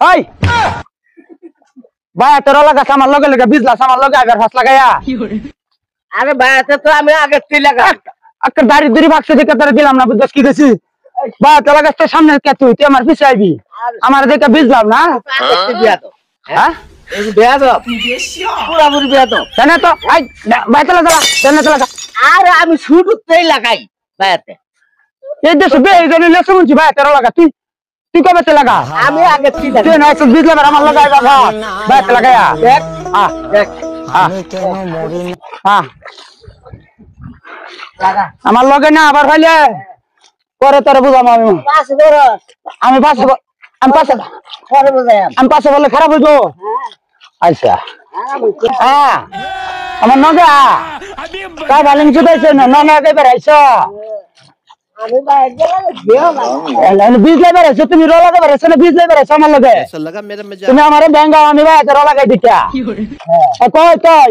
ওই ভাই তোর লাগা আমার লগে লগে বিজলা আমার লগে আবার ফাস লাগায়া আরে ভাই তো আমি আগে তুই লাগা আক্কা দাড়ি দুরি ভাগছে দেখে তোর দিলাম না বুঝছ কি গেছি ভাই তোর লাগা তো সামনে কে তুই আমার পিছে আইবি আমার দেখে বিজলাম না হ্যাঁ এই বিয়া তো পুরা পুরি বিয়া তো জানা তো আই ভাই তোলা তোলা জানা তোলা আরে আমি শুরুতেই লাগাই ভাইতে এই দেশে বে জানি লেসু মুছি ভাই তোর লাগা তুই তুই কবে তে লাগা আমি আগে তুই তুই না একটু বিজলাম আমার লগে আইবা ভাই তে লাগায়া দেখ দেখ আমার লগে না আবার হইলে পরে তোরে বুঝাম আমি পাশে বলে খারাপ হইতো আচ্ছা হ্যাঁ আমার নগে তাই ভালো কিছু দিয়েছে না নগে আগে বেড়াইছ বিজলে বেড়াইছো তুমি রোলাতে বেড়াইছো না বিজলে বেড়াইছো আমার লগে তুমি আমার ব্যাঙ্গা আমি ভাই রোলাগাই দিচ্ছা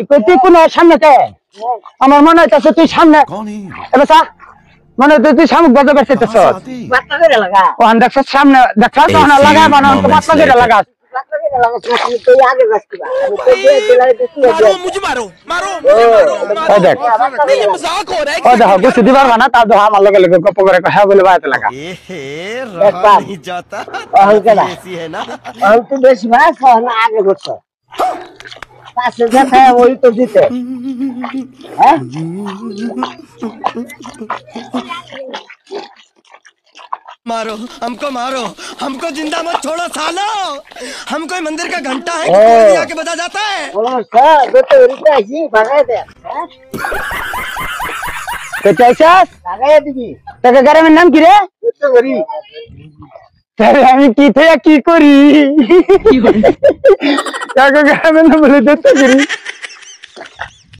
কই তুই কোন সামনে কে আমার মনে হইতেছে তুই সামনে এবার মানে তুই শামুক বাজার করতেছ বাট্টা করে লাগা ও দেখছ সামনে দেখছ তো না লাগা বানা তো বাট্টা করে লাগা বাট্টা করে লাগা তুই আগে যাচ্ছিস আমি তো দিয়ে দিলাই দিছি मारो मुझे मारो मारो ও দেখ ये मजाक हो रहा है ও দেখো কিছু দিবার না তা তো আমার লগে লগে গপ করে হ্যাঁ বলে বাইতে লাগা रहा नहीं जाता ऐसी है ना আমি তো বেশি ভাই না আগে করছো পাশে দেখা ওই তো দিতে হ্যাঁ मारो हमको जिंदा मत छोड़ो सालो हम कोई मंदिर का घंटा है कि कोई आके बजा जाता है ও স্যার বেটা উড়তে আসি ভাগাই দে হ্যাঁ কে চাইছাস লাগাই দিবি তোকে গ্রামের নাম কি রে কত করি তাহলে আমি কি থেকে কি করি তোকে গ্রামের নাম বলে দেখতে করি